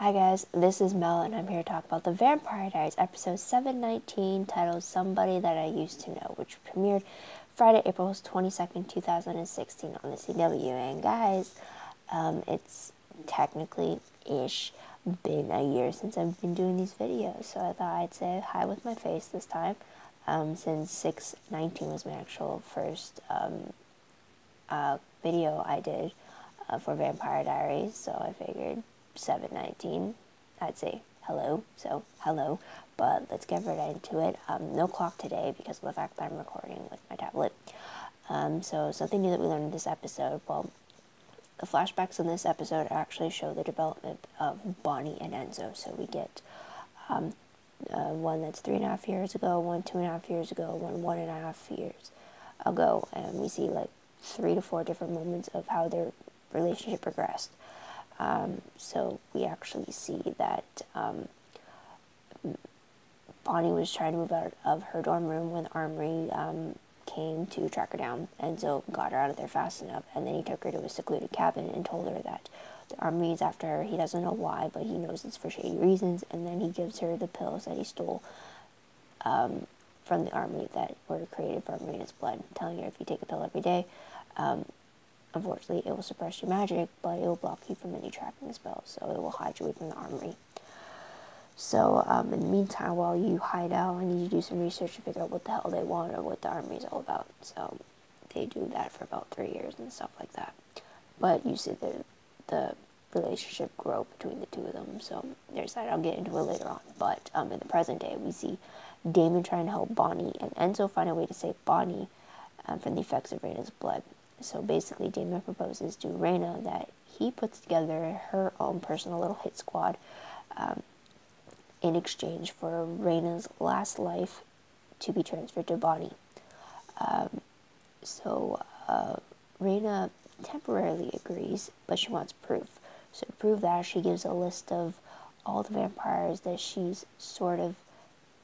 Hi guys, this is Mel and I'm here to talk about the Vampire Diaries episode 719 titled Somebody That I Used to Know, which premiered Friday, April 22nd, 2016 on the CW. And guys, it's technically-ish been a year since I've been doing these videos, so I thought I'd say hi with my face this time, since 619 was my actual first video I did for Vampire Diaries, so I figured 719, I'd say hello, so hello, but let's get right into it. No clock today because of the fact that I'm recording with my tablet. So something new that we learned in this episode, well, the flashbacks in this episode actually show the development of Bonnie and Enzo, so we get one that's 3.5 years ago, one 2.5 years ago, one 1.5 years ago, and we see like 3 to 4 different moments of how their relationship progressed. So we actually see that Bonnie was trying to move out of her dorm room when the armory came to track her down. Enzo got her out of there fast enough, and then he took her to a secluded cabin and told her that the armory is after her. He doesn't know why, but he knows it's for shady reasons, and then he gives her the pills that he stole from the armory that were created from Reina's blood, telling her if you take a pill every day, unfortunately, it will suppress your magic, but it will block you from any tracking spells, so it will hide you away from the armory. So, in the meantime, while you hide out, I need you to do some research to figure out what the hell they want or what the armory is all about. So, they do that for about 3 years and stuff like that. But you see the relationship grow between the two of them, so there's that. I'll get into it later on. But, in the present day, we see Damon trying to help Bonnie, and Enzo find a way to save Bonnie from the effects of Reina's blood. So basically, Damon proposes to Reina that he puts together her own personal little hit squad in exchange for Reina's last life to be transferred to Bonnie. Reina temporarily agrees, but she wants proof. So to prove that, she gives a list of all the vampires that she's sort of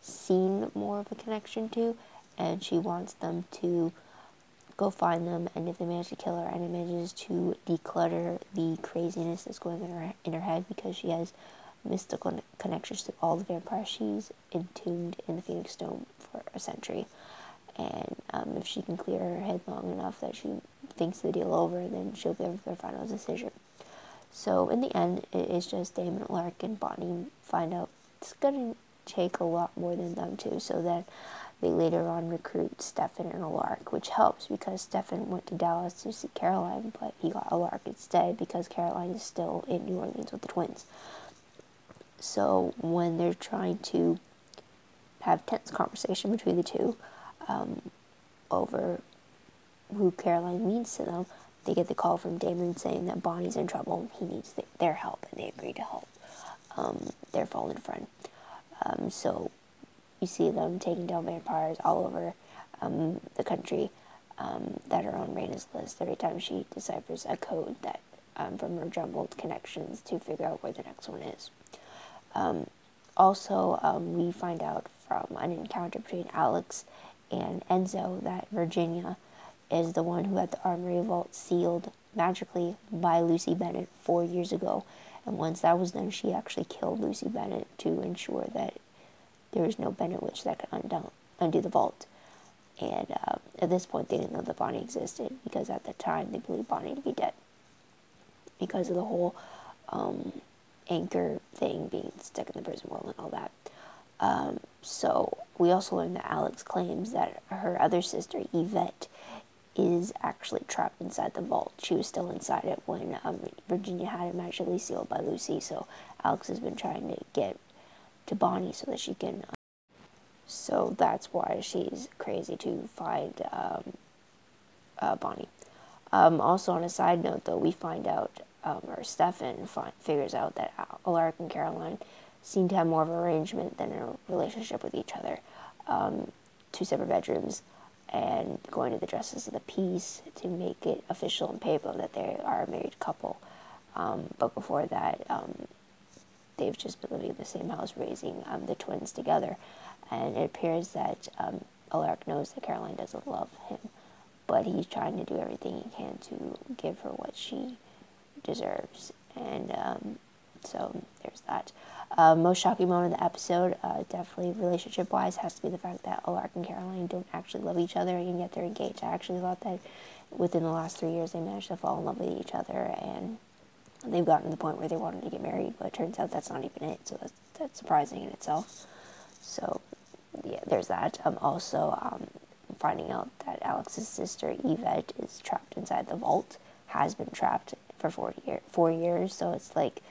seen more of a connection to, and she wants them to go find them, and if they manage to kill her and it manages to declutter the craziness that's going on in her head, because she has mystical connections to all the vampires she's entombed in the Phoenix Stone for a century, and if she can clear her head long enough that she thinks the deal over, then she'll give their final decision. So in the end, it is just Damon, Lark, and Bonnie find out it's gonna take a lot more than them two, so that they later on recruit Stefan and Alark, which helps because Stefan went to Dallas to see Caroline, but he got Alark instead because Caroline is still in New Orleans with the twins. So when they're trying to have tense conversation between the two over who Caroline means to them, they get the call from Damon saying that Bonnie's in trouble, he needs their help, and they agree to help their fallen friend. So you see them taking down vampires all over the country that are on Reina's list every time she deciphers a code that from her jumbled connections to figure out where the next one is. We find out from an encounter between Alex and Enzo that Virginia is the one who had the armory vault sealed magically by Lucy Bennett 4 years ago, and once that was done, she actually killed Lucy Bennett to ensure that there was no Bennett witch that could undo the vault. And at this point, they didn't know that Bonnie existed, because at the time, they believed Bonnie to be dead, because of the whole anchor thing being stuck in the prison world and all that. So we also learned that Alex claims that her other sister, Yvette, is actually trapped inside the vault. She was still inside it when Virginia had it magically sealed by Lucy, so Alex has been trying to get to Bonnie so that she can, so that's why she's crazy to find Bonnie. Also on a side note though, we find out, or Stefan figures out that Alaric and Caroline seem to have more of an arrangement than a relationship with each other. 2 separate bedrooms, and going to the Justice of the Peace to make it official on paper that they are a married couple. But before that, they've just been living in the same house, raising the twins together. And it appears that Alaric knows that Caroline doesn't love him, but he's trying to do everything he can to give her what she deserves. And So there's that. Most shocking moment of the episode, definitely relationship-wise, has to be the fact that Alaric and Caroline don't actually love each other, and yet they're engaged. I actually thought that within the last 3 years they managed to fall in love with each other, and they've gotten to the point where they wanted to get married, but it turns out that's not even it, so that's surprising in itself. So, yeah, there's that. Also, finding out that Alex's sister, Yvette, is trapped inside the vault, has been trapped for 4 years, so it's like,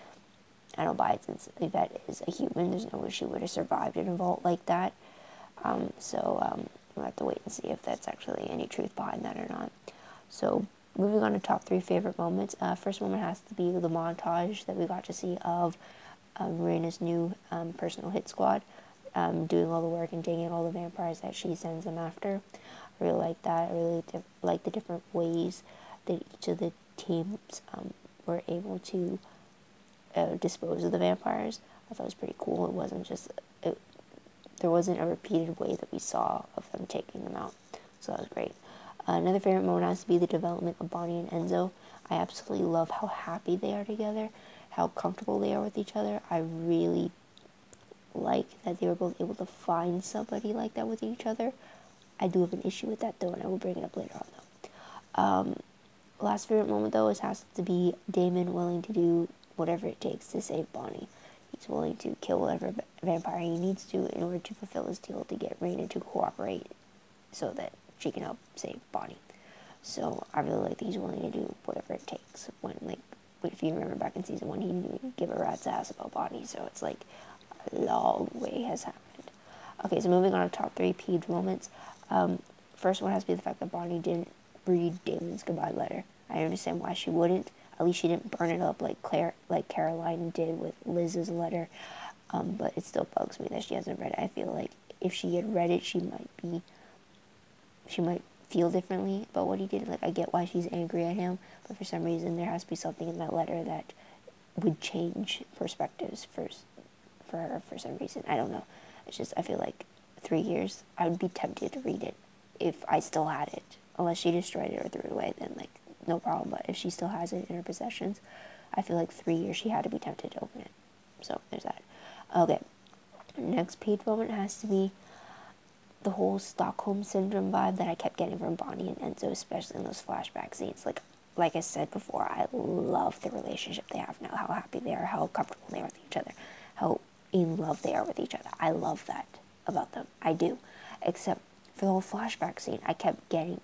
I don't buy it since Yvette is a human. There's no way she would have survived in a vault like that. We'll have to wait and see if that's actually any truth behind that or not. So, moving on to top 3 favorite moments. First moment has to be the montage that we got to see of Mirena's new personal hit squad, doing all the work and taking all the vampires that she sends them after. I really like that. I really like the different ways that each of the teams were able to dispose of the vampires. I thought it was pretty cool. It wasn't just, there wasn't a repeated way that we saw of them taking them out. So that was great. Another favorite moment has to be the development of Bonnie and Enzo. I absolutely love how happy they are together, how comfortable they are with each other. I really like that they were both able to find somebody like that with each other. I do have an issue with that though, and I will bring it up later on though. Last favorite moment though has to be Damon willing to do whatever it takes to save Bonnie. He's willing to kill whatever vampire he needs to in order to fulfill his deal to get Raina to cooperate so that she can help save Bonnie. So I really like that he's willing to do whatever it takes. If you remember back in season 1, he didn't even give a rat's ass about Bonnie, so it's like a long way has happened. Okay, so moving on to top 3 peeved moments. First one has to be the fact that Bonnie didn't read Damon's goodbye letter. I understand why she wouldn't. At least she didn't burn it up like Caroline did with Liz's letter. But it still bugs me that she hasn't read it. I feel like if she had read it, she might feel differently about what he did. Like, I get why she's angry at him, but for some reason there has to be something in that letter that would change perspectives for her for some reason. I don't know. It's just, I feel like 3 years, I would be tempted to read it if I still had it. Unless she destroyed it or threw it away, then, like, no problem. But if she still has it in her possessions, I feel like 3 years she had to be tempted to open it. So, there's that. Okay. Next peeved moment has to be the whole Stockholm Syndrome vibe that I kept getting from Bonnie and Enzo, especially in those flashback scenes. Like I said before, I love the relationship they have now, how happy they are, how comfortable they are with each other, how in love they are with each other. I love that about them. I do. Except for the whole flashback scene, I kept getting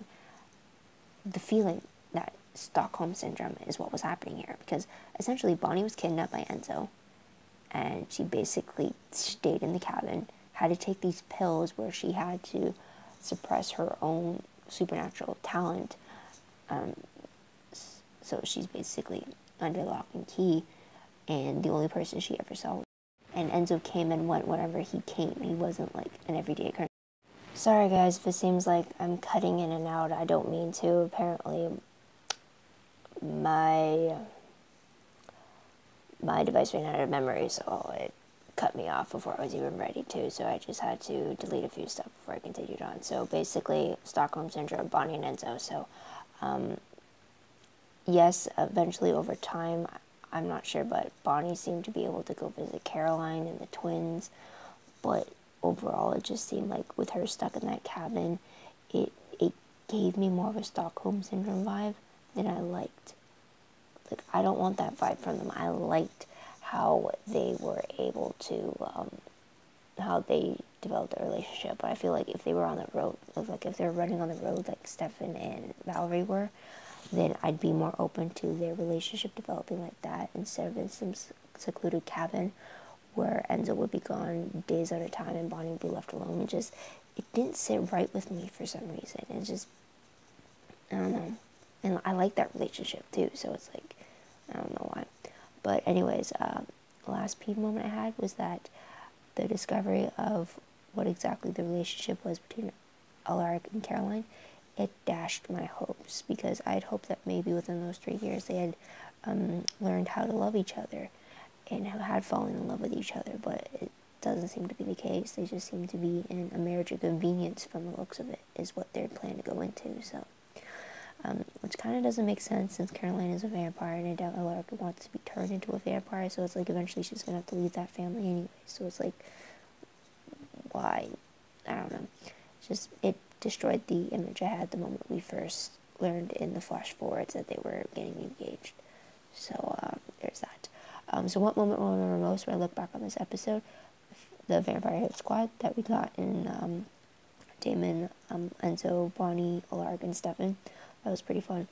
the feeling that Stockholm Syndrome is what was happening here. Because essentially Bonnie was kidnapped by Enzo, and she basically stayed in the cabin, had to take these pills where she had to suppress her own supernatural talent. So she's basically under lock and key, and the only person she ever saw was, and Enzo came and went whenever he came. He wasn't like an everyday occurrence. Sorry guys, if it seems like I'm cutting in and out, I don't mean to. Apparently my device ran out of memory, so it cut me off before I was even ready to, so I just had to delete a few stuff before I continued on. So basically, Stockholm Syndrome, Bonnie and Enzo. So yes, eventually over time, I'm not sure, but Bonnie seemed to be able to go visit Caroline and the twins, but overall it just seemed like with her stuck in that cabin, it gave me more of a Stockholm Syndrome vibe than I liked. Like, I don't want that vibe from them. I liked how they were able to, how they developed their relationship. But I feel like if they were on the road, like if they were running on the road like Stefan and Valerie were, then I'd be more open to their relationship developing like that instead of in some secluded cabin where Enzo would be gone days at a time and Bonnie would be left alone. It didn't sit right with me for some reason. It just, I don't know. And I like that relationship too, so it's like, I don't know why. But anyways, the last peeve moment I had was that the discovery of what exactly the relationship was between Alaric and Caroline, it dashed my hopes, because I had hoped that maybe within those 3 years they had learned how to love each other and had fallen in love with each other, but it doesn't seem to be the case. They just seem to be in a marriage of convenience from the looks of it, is what they're planning to go into. So which kind of doesn't make sense since Caroline is a vampire, and I doubt Alaric wants to be turned into a vampire, so it's like eventually she's gonna have to leave that family anyway, so it's like, why? I don't know. It's just, it destroyed the image I had the moment we first learned in the flash forwards that they were getting engaged. So, there's that. So what moment will I remember most when I look back on this episode? The Vampire Hit Squad that we got in Damon, Enzo, Bonnie, Alaric, and Stefan. That was pretty fun.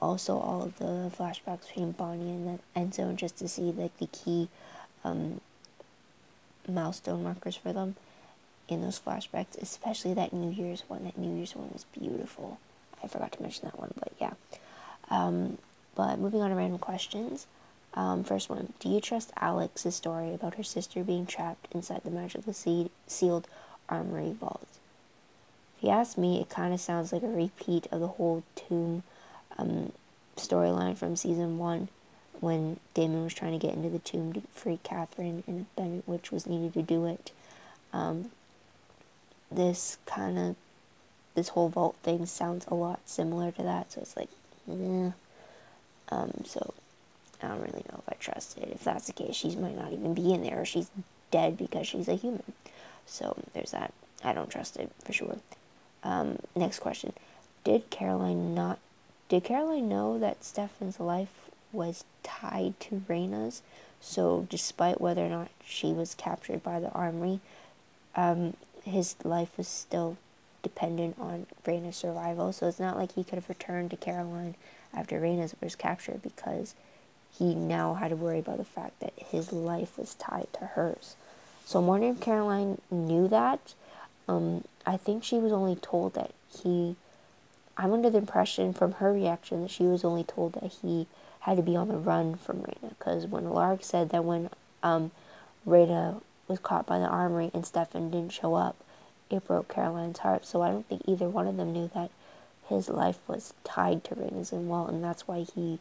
Also, all of the flashbacks between Bonnie and Enzo, just to see like the key milestone markers for them in those flashbacks, especially that New Year's one. That New Year's one was beautiful. I forgot to mention that one, but yeah. But moving on to random questions. First one, do you trust Alex's story about her sister being trapped inside the magically sealed armory vault? If you ask me, it kind of sounds like a repeat of the whole tomb storyline from season 1, when Damon was trying to get into the tomb to free Catherine, and a Bennett witch was needed to do it. This whole vault thing sounds a lot similar to that, so it's like, so I don't really know if I trust it. If that's the case, she might not even be in there, or she's dead because she's a human. So there's that. I don't trust it for sure. Next question. Did Caroline know that Stefan's life was tied to Reina's? So despite whether or not she was captured by the armory, his life was still dependent on Reina's survival. So it's not like he could have returned to Caroline after Reina's was captured, because he now had to worry about the fact that his life was tied to hers. So I'm wondering if Caroline knew that. I think she was only told that I'm under the impression from her reaction that she was only told that he had to be on the run from Reina. Because when Alaric said that when Reina was caught by the armory and Stefan didn't show up, it broke Caroline's heart. So I don't think either one of them knew that his life was tied to Reina's as well, and that's why he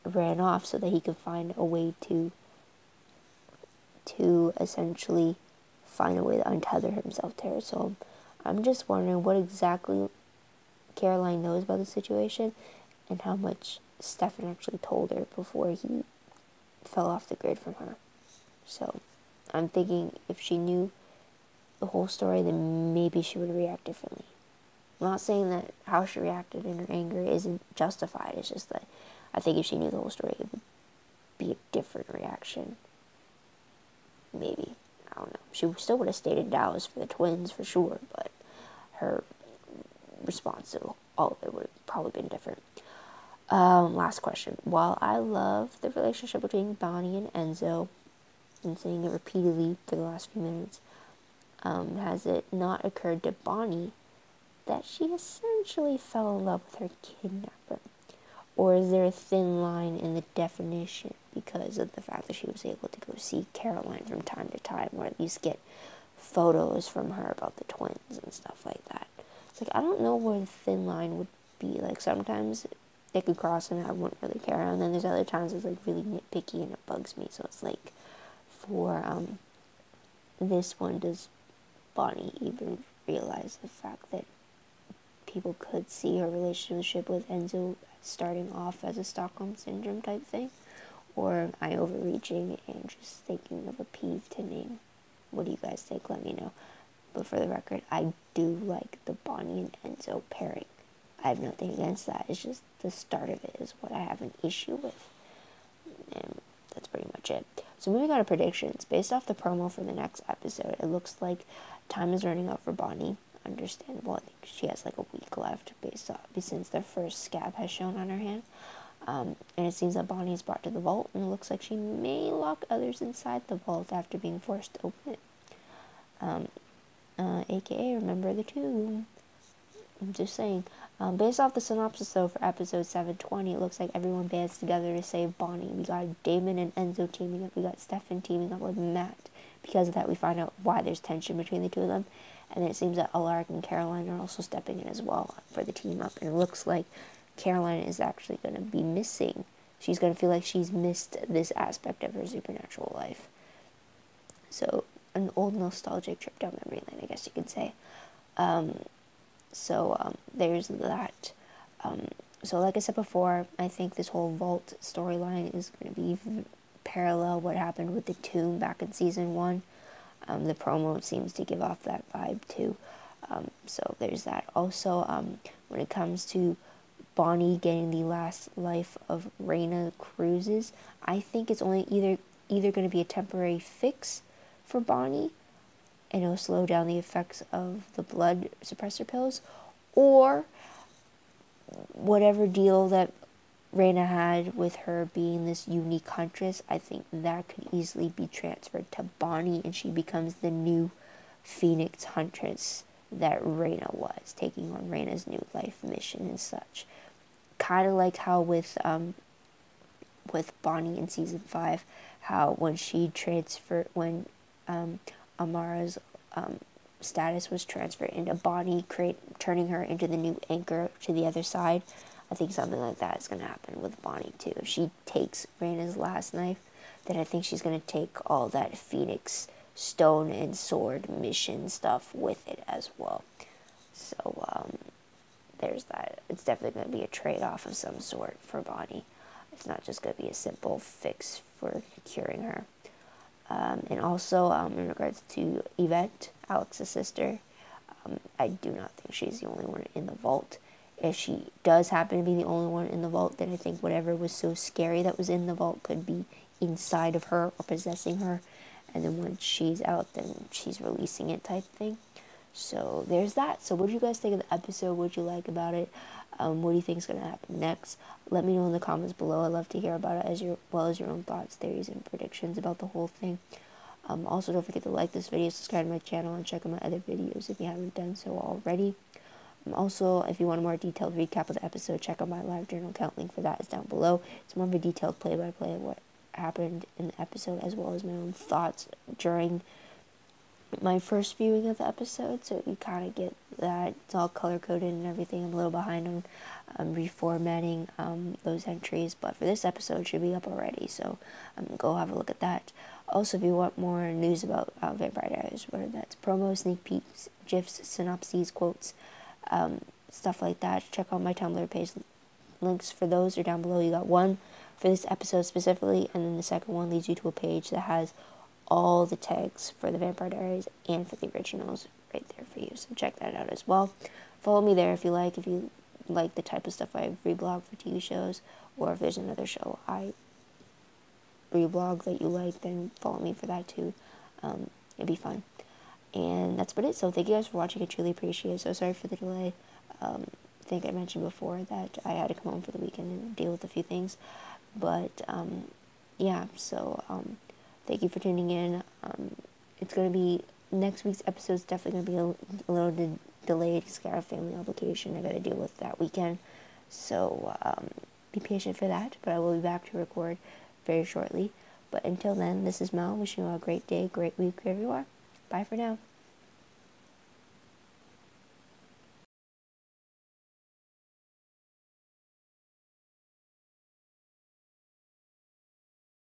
ran off, so that he could find a way to essentially find a way to untether himself to her. So I'm just wondering what exactly Caroline knows about the situation, and how much Stefan actually told her before he fell off the grid from her. So I'm thinking if she knew the whole story, then maybe she would react differently. I'm not saying that how she reacted in her anger isn't justified. It's just that I think if she knew the whole story, it would be a different reaction. Maybe. I don't know. She still would have stayed in Dallas for the twins for sure, but her response to all of it would have probably been different. Last question. While I love the relationship between Bonnie and Enzo, and saying it repeatedly for the last few minutes, has it not occurred to Bonnie that she essentially fell in love with her kidnapper? Or is there a thin line in the definition because of the fact that she was able to go see Caroline from time to time, or at least get photos from her about the twins and stuff like that? It's like, I don't know where the thin line would be. Like, sometimes they could cross and I wouldn't really care, and then there's other times it's like really nitpicky and it bugs me. So it's like, for this one, does Bonnie even realize the fact that people could see her relationship with Enzo starting off as a Stockholm Syndrome type thing? Or am I overreaching and just thinking of a peeve to name? What do you guys think? Let me know. But for the record, I do like the Bonnie and Enzo pairing. I have nothing against that. It's just the start of it is what I have an issue with. And that's pretty much it. So moving on to predictions. Based off the promo for the next episode, it looks like time is running out for Bonnie. Understandable. I think she has like a week left based off, since their first scab has shown on her hand. And it seems that Bonnie is brought to the vault, and it looks like she may lock others inside the vault after being forced to open it. AKA remember the tomb. I'm just saying. Based off the synopsis, though, for episode 720, it looks like everyone bands together to save Bonnie. We got Damon and Enzo teaming up. We got Stefan teaming up with Matt. Because of that, we find out why there's tension between the two of them. And then it seems that Alaric and Caroline are also stepping in as well for the team up. And it looks like Caroline is actually going to be missing. She's going to feel like she's missed this aspect of her supernatural life. So, an old nostalgic trip down memory lane, I guess you could say. So there's that. So like I said before, I think this whole Vault storyline is going to be parallel what happened with the tomb back in season 1. The promo seems to give off that vibe too. So there's that. Also, when it comes to Bonnie getting the last life of Reina Cruz's, I think it's only either going to be a temporary fix for Bonnie, and it'll slow down the effects of the blood suppressor pills, or whatever deal that Reina had with her being this unique huntress, I think that could easily be transferred to Bonnie, and she becomes the new Phoenix huntress that Reina was, taking on Reina's new life mission and such. Kind of like how with Bonnie in season 5, how when Amara's status was transferred into Bonnie, turning her into the new anchor to the other side. I think something like that is going to happen with Bonnie too. If she takes Reina's last knife, then I think she's going to take all that Phoenix stone and sword mission stuff with it as well. So there's that. It's definitely going to be a trade-off of some sort for Bonnie. It's not just going to be a simple fix for curing her. And also, in regards to Yvette, Alex's sister, I do not think she's the only one in the vault. If she does happen to be the only one in the vault, then I think whatever was so scary that was in the vault could be inside of her or possessing her. And then once she's out, then she's releasing it type thing. So there's that. So what do you guys think of the episode? What do you like about it? What do you think is going to happen next? Let me know in the comments below. I'd love to hear about it, as well as your own thoughts, theories, and predictions about the whole thing. Also, don't forget to like this video, subscribe to my channel, and check out my other videos if you haven't done so already. Also, if you want a more detailed recap of the episode, check out my live journal account. Link for that is down below. It's more of a detailed play-by-play of what happened in the episode, as well as my own thoughts during my first viewing of the episode, so you kind of get that. It's all color-coded and everything. I'm a little behind on reformatting those entries, but for this episode, it should be up already, so go have a look at that. Also, if you want more news about Vampire Diaries, whether that's promos, sneak peeks, gifs, synopses, quotes, stuff like that, check out my Tumblr page. Links for those are down below. You got one for this episode specifically, and then the second one leads you to a page that has all the tags for the Vampire Diaries and for the originals right there for you. So check that out as well. Follow me there if you like the type of stuff I reblog for TV shows, or if there's another show I reblog that you like, then follow me for that too. It'd be fun. And that's about it. So thank you guys for watching. I truly appreciate it. So sorry for the delay. I think I mentioned before that I had to come home for the weekend and deal with a few things. But yeah, so thank you for tuning in. It's going to be, next week's episode is definitely going to be a little delayed because I got a family obligation I got to deal with that weekend. So be patient for that. But I will be back to record very shortly. But until then, this is Mel, wishing you all a great day, great week wherever you are. Bye for now.